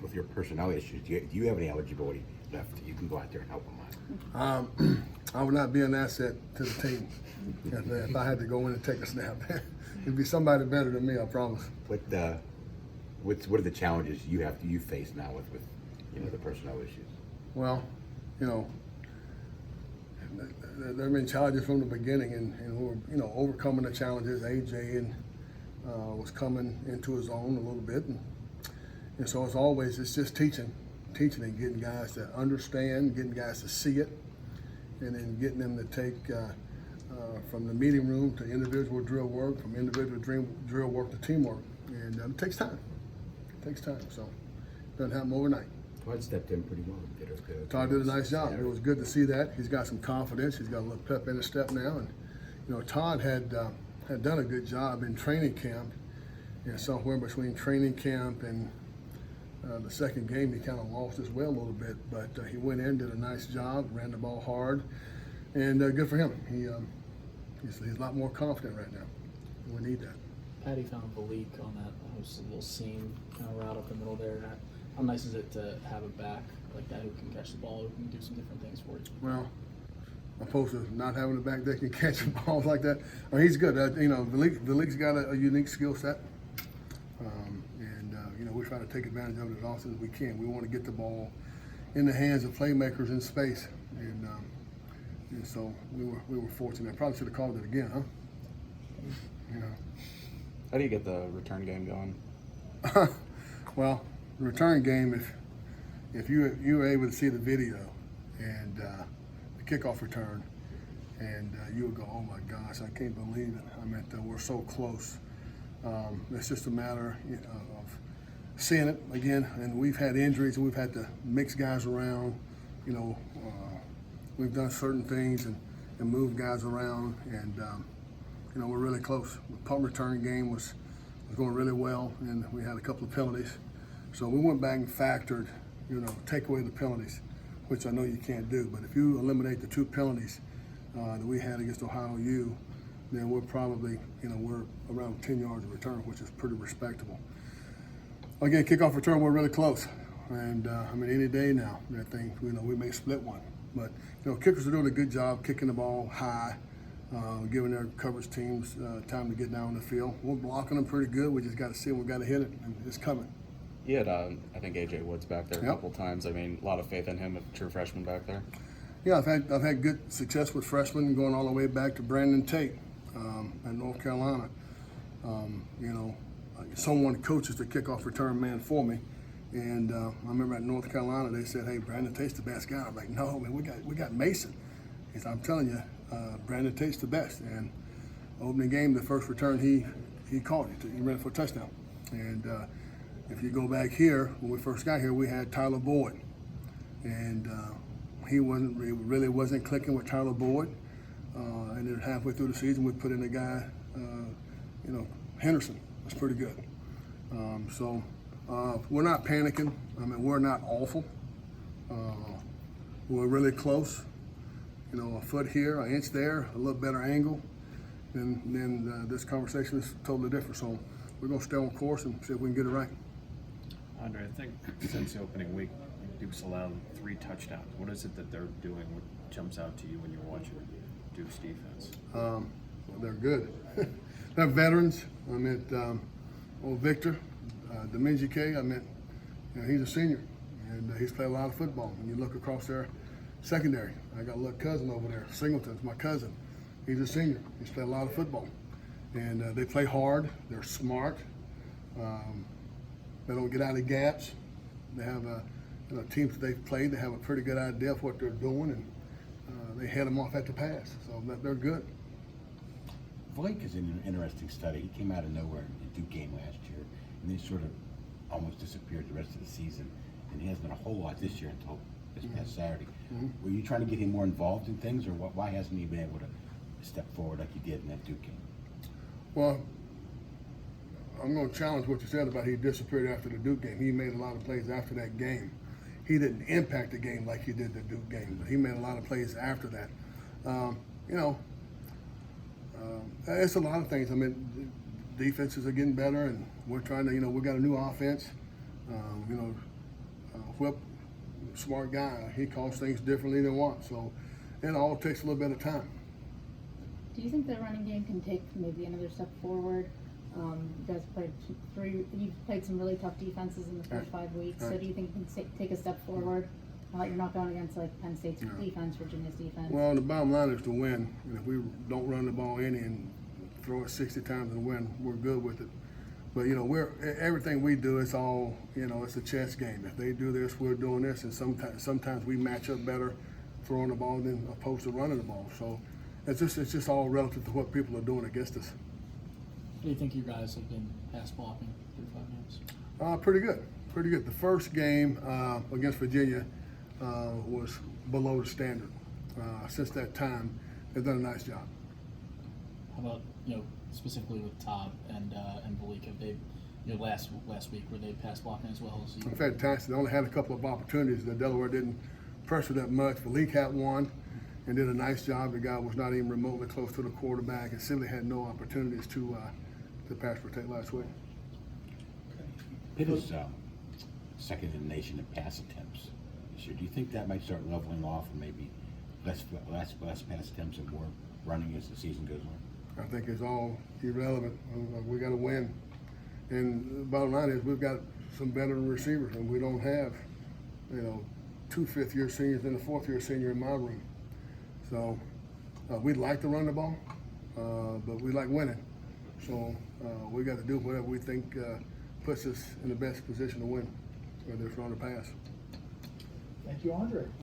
with your personnel issues, do you have any eligibility left that you can go out there and help them on? I would not be an asset to the team if I had to go in and take a snap. It'd be somebody better than me, I promise. What are the challenges you face now with the personnel issues? Well, there have been challenges from the beginning, and we're overcoming the challenges. AJ was coming into his own a little bit, and so as always, it's just teaching and getting guys to understand, getting guys to see it, and then getting them to take from the meeting room to individual drill work, from individual drill work to teamwork, and it takes time. So it doesn't happen overnight. Todd stepped in pretty well. Todd did a nice job. It was good to see that. He's got some confidence. He's got a little pep in his step now, and Todd had done a good job in training camp. And somewhere between training camp and the second game, he kind of lost his way a little bit, but he went in, did a nice job, ran the ball hard, and good for him. He's a lot more confident right now. We need that. Patty found the leak on that. It was a little seam kind of right up the middle there. How nice is it to have a back like that who can catch the ball, who can do some different things for you? Well, opposed to not having a back that can catch balls like that, he's good. The league's got a unique skill set, and we try to take advantage of it as often as we can. We want to get the ball in the hands of playmakers in space, and so we were fortunate. I probably should have called it again, huh? How do you get the return game going? Well, the return game, if you were able to see the video and the kickoff return, and you would go, oh my gosh, I can't believe it. We're so close. It's just a matter of seeing it again. And we've had injuries, and we've had to mix guys around. We've done certain things and moved guys around, and we're really close. The punt return game was going really well, and we had a couple of penalties. So we went back and factored, take away the penalties, which I know you can't do. But if you eliminate the 2 penalties that we had against Ohio U, then we're probably, we're around 10 yards of return, which is pretty respectable. Again, kickoff return, we're really close. And any day now, I think, we may split one. But, kickers are doing a good job kicking the ball high, giving their coverage teams time to get down the field. We're blocking them pretty good. We just got to see them. We got to hit it, and it's coming. You had, I think, AJ Woods back there a Yep. couple times. A lot of faith in him, a true freshman back there. Yeah, I've had good success with freshmen, going all the way back to Brandon Tate at North Carolina. Someone coaches the kickoff return man for me, and I remember at North Carolina they said, "Hey, Brandon Tate's the best guy." I'm like, "No, man, we got Mason." He said, "I'm telling you, Brandon Tate's the best." And opening game, the first return he caught it. He ran it for a touchdown. And if you go back here, when we first got here, we had Tyler Boyd, and he really wasn't clicking with Tyler Boyd. And then halfway through the season, we put in a guy, Henderson. That's pretty good. So we're not panicking. We're not awful. We're really close. A foot here, an inch there, a little better angle. And then this conversation is totally different. So we're going to stay on course and see if we can get it right. Andre, I think since the opening week, Duke's allowed 3 touchdowns. What is it that they're doing? What jumps out to you when you're watching Duke's defense? They're good. They're veterans. Victor Dominguez, he's a senior, and he's played a lot of football. When you look across their secondary, I got a little cousin over there, Singleton's my cousin. He's a senior. He's played a lot of football. And they play hard. They're smart. They don't get out of gaps. They have teams that they've played. They have a pretty good idea of what they're doing, and they head them off at the pass. So they're good. Blake is an interesting study. He came out of nowhere in the Duke game last year, and then sort of almost disappeared the rest of the season. And he hasn't done a whole lot this year until this past Saturday. Mm-hmm. Were you trying to get him more involved in things, or why hasn't he been able to step forward like he did in that Duke game? Well, I'm going to challenge what you said about he disappeared after the Duke game. He made a lot of plays after that game. He didn't impact the game like he did the Duke game, but he made a lot of plays after that. It's a lot of things. Defenses are getting better, and we're trying to, we got a new offense. Whip, smart guy. He calls things differently than once. So it all takes a little bit of time. Do you think the running game can take maybe another step forward? You guys you've played some really tough defenses in the first 5 weeks. So Right. do you think you can take a step forward? You're not going against like Penn State's defense, Virginia's defense. Well, the bottom line is to win. And if we don't run the ball any and throw it 60 times and win, we're good with it. But everything we do, it's all it's a chess game. If they do this, we're doing this, and sometimes we match up better throwing the ball than opposed to running the ball. So it's just all relative to what people are doing against us. What do you think you guys have been pass blocking through 5 games? Pretty good. The first game against Virginia was below the standard. Since that time, they've done a nice job. How about specifically with Todd and Malik? Have they last week were they pass blocking as well as you? Fantastic. They only had a couple of opportunities. The Delaware didn't pressure that much. Malik had one and did a nice job. The guy was not even remotely close to the quarterback and simply had no opportunities to pass protect last week. Pitt is second in the nation in pass attempts this year. Do you think that might start leveling off, and maybe less pass attempts and more running as the season goes on? I think it's all irrelevant. We got to win. And the bottom line is we've got some veteran receivers, and we don't have, 2 fifth-year seniors and a 4th-year senior in my room. So we'd like to run the ball, but we like winning. So we got to do whatever we think puts us in the best position to win, whether it's run or pass. Thank you, Andre.